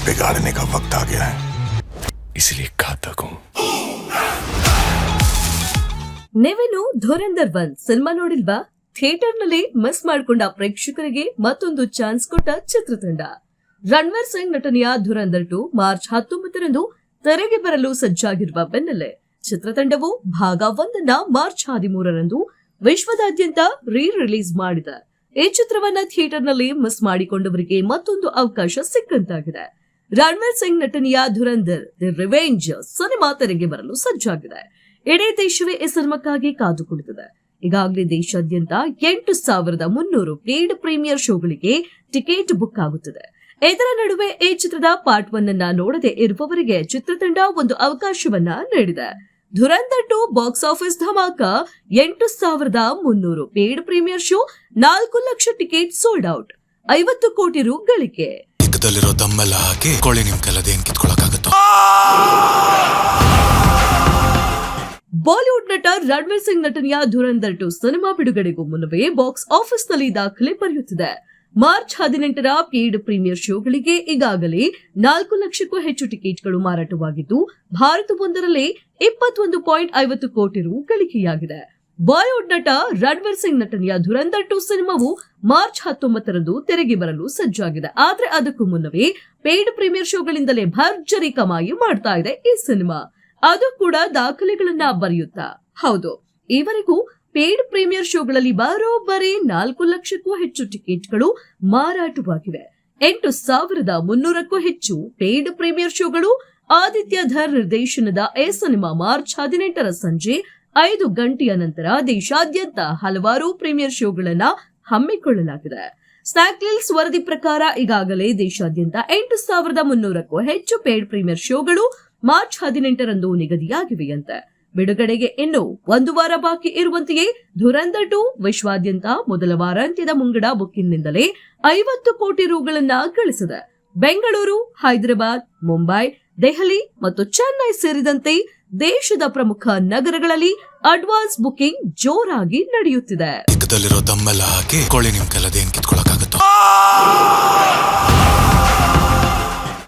बिगाड़ने का वक्त आ गया है, इसलिए घातक हूं। ನೀವೇನು ಧುರಂಧರ್ 1 ಸಿನಿಮಾ ನೋಡಿಲ್ವಾ? ಥಿಯೇಟರ್ ನಲ್ಲಿ ಮಿಸ್ ಮಾಡಿಕೊಂಡ ಪ್ರೇಕ್ಷಕರಿಗೆ ಮತ್ತೊಂದು ಚಾನ್ಸ್ ಕೊಟ್ಟ ಚಿತ್ರತಂಡ. ರಣವೀರ್ ಸಿಂಗ್ ನಟನೆಯ ಧುರಂಧರ್ 2 ಮಾರ್ಚ್ 19ರಂದು ತೆರೆಗೆ ಬರಲು ಸಜ್ಜಾಗಿರುವ ಬೆನ್ನಲ್ಲೇ ಚಿತ್ರತಂಡವು ಭಾಗ 1 ಮಾರ್ಚ್ 13ರಂದು ವಿಶ್ವದಾದ್ಯಂತ ರಿಲೀಸ್ ಮಾಡಿದೆ. ಈ ಚಿತ್ರವನ್ನ ಥಿಯೇಟರ್ ನಲ್ಲಿ ಮಿಸ್ ಮಾಡಿಕೊಂಡವರಿಗೆ ಮತ್ತೊಂದು ಅವಕಾಶ ಸಿಕ್ಕಂತಾಗಿದೆ. ರಣವೀರ್ ಸಿಂಗ್ ನಟನೆಯ ಧುರಂಧರ್ ದಿ ರಿವೆಂಜ್ ಸಿನಿಮಾ ತೆರೆಗೆ ಬರಲು ಸಜ್ಜಾಗಿದೆ. ಇಡೀ ದೇಶವೇ ಈ ಸಿನಿಮಾಕ್ಕಾಗಿ ಕಾದು ಕುಳಿತಿದೆ. ಈಗಾಗಲೇ ದೇಶಾದ್ಯಂತ 8,300 ಪೇಡ್ ಪ್ರೀಮಿಯರ್ ಶೋಗಳಿಗೆ ಟಿಕೆಟ್ ಬುಕ್ ಆಗುತ್ತಿದೆ. ಇದರ ನಡುವೆ ಈ ಚಿತ್ರದ ಪಾರ್ಟ್ 1 ಅನ್ನ ನೋಡದೆ ಇರುವವರಿಗೆ ಚಿತ್ರತಂಡ ಒಂದು ಅವಕಾಶವನ್ನ ನೀಡಿದೆ. ಧುರಂಧರ್ 2 box office dhamaka 8,300 paid premiere show, 4 lakh ticket sold out, 50 ಕೋಟಿ ರು ಗಳಿಕೆ. ದಮ್ಮೆಲ್ಲ ಹಾಕಿ ಕೊಳ್ಳಿ ನಿಮ್ ಕೆಲದೇನ್ ಕಿತ್ಕೊಳ್ಳೋಕ್ಕಾಗುತ್ತೋ. ಬಾಲಿವುಡ್ ನಟ ರಣವೀರ್ ಸಿಂಗ್ ನಟನೆಯ ಧುರಂಧರ್ 2 ಸಿನಿಮಾ ಬಿಡುಗಡೆಗೂ ಮುನ್ನವೇ ಬಾಕ್ಸ್ ಆಫೀಸ್ ನಲ್ಲಿ ದಾಖಲೆ ಬರೆಯುತ್ತಿದೆ. ಮಾರ್ಚ್ 18ರ ಪೇಡ್ ಪ್ರೀಮಿಯರ್ ಶೋಗಳಿಗೆ ಈಗಾಗಲೇ 4 ಲಕ್ಷಕ್ಕೂ ಹೆಚ್ಚು ಟಿಕೆಟ್ಗಳು ಮಾರಾಟವಾಗಿದ್ದು, ಭಾರತವೊಂದರಲ್ಲಿ 21.50 ಕೋಟಿ ರು ಗಳಿಕೆಯಾಗಿದೆ. ಬಾಲಿವುಡ್ ನಟ ರಣವೀರ್ ಸಿಂಗ್ ನಟನೆಯ ಧುರಂಧರ್ 2 ಸಿನಿಮಾವು ಮಾರ್ಚ್ 19ರಂದು ತೆರೆಗೆ ಬರಲು ಸಜ್ಜಾಗಿದೆ. ಆದ್ರೆ ಅದಕ್ಕೂ ಮುನ್ನವೇ ಪೇಡ್ ಪ್ರೀಮಿಯರ್ ಶೋಗಳಿಂದಲೇ ಭರ್ಜರಿ ಕಮಾಯಿ ಮಾಡ್ತಾ ಇದೆ ಈ ಸಿನಿಮಾ. ಅದು ಕೂಡ ದಾಖಲೆಗಳನ್ನ ಬರೆಯುತ್ತಾ. ಹೌದು, ಈವರೆಗೂ ಪೇಡ್ ಪ್ರೀಮಿಯರ್ ಶೋಗಳಲ್ಲಿ ಬರೋಬ್ಬರಿ 4 ಲಕ್ಷಕ್ಕೂ ಹೆಚ್ಚು ಟಿಕೆಟ್ಗಳು ಮಾರಾಟವಾಗಿವೆ. 8,300ಕ್ಕೂ ಹೆಚ್ಚು ಪೇಡ್ ಪ್ರೀಮಿಯರ್ ಶೋಗಳು. ಆದಿತ್ಯ ಧರ್ ನಿರ್ದೇಶನದ ಈ ಸಿನಿಮಾ ಮಾರ್ಚ್ 18ರ ಸಂಜೆ 5 ಗಂಟೆಯ ನಂತರ ದೇಶಾದ್ಯಂತ ಹಲವಾರು ಪ್ರೀಮಿಯರ್ ಶೋಗಳನ್ನ ಹಮ್ಮಿಕೊಳ್ಳಲಾಗಿದೆ. ಸ್ನ್ಯಾಕ್ಲಿಲ್ಸ್ ವರದಿ ಪ್ರಕಾರ ಈಗಾಗಲೇ ದೇಶಾದ್ಯಂತ 8,300ಕ್ಕೂ ಹೆಚ್ಚು ಪೇಡ್ ಪ್ರೀಮಿಯರ್ ಶೋಗಳು ಮಾರ್ಚ್ 18ರಂದು ನಿಗದಿಯಾಗಿವೆಯಂತೆ. ಬಿಡುಗಡೆಗೆ ಇನ್ನು 1 ವಾರ ಬಾಕಿ ಇರುವಂತೆಯೇ ಧುರಂಧರ್ 2 ವಿಶ್ವಾದ್ಯಂತ ಮೊದಲ ವಾರಾಂತ್ಯದ ಮುಂಗಡ ಬುಕ್ಕಿಂಗ್ನಿಂದಲೇ 50 ಕೋಟಿ ರುಗಳನ್ನ ಗಳಿಸಿದೆ. ಬೆಂಗಳೂರು, ಹೈದರಾಬಾದ್, ಮುಂಬೈ, ದೆಹಲಿ ಮತ್ತು ಚೆನ್ನೈ ಸೇರಿದಂತೆ ದೇಶದ ಪ್ರಮುಖ ನಗರಗಳಲ್ಲಿ ಅಡ್ವಾನ್ಸ್ ಬುಕಿಂಗ್ ಜೋರಾಗಿ ನಡೆಯುತ್ತಿದೆ. ದಮ್ಮೆಲ್ಲ ಹಾಕಿ ಕೊಳ್ಳಿ ನಿಮ್ ಕೆಲದೇನ್ ಕಿತ್ಕೊಳ್ಳೋಕ್ಕಾಗುತ್ತೋ.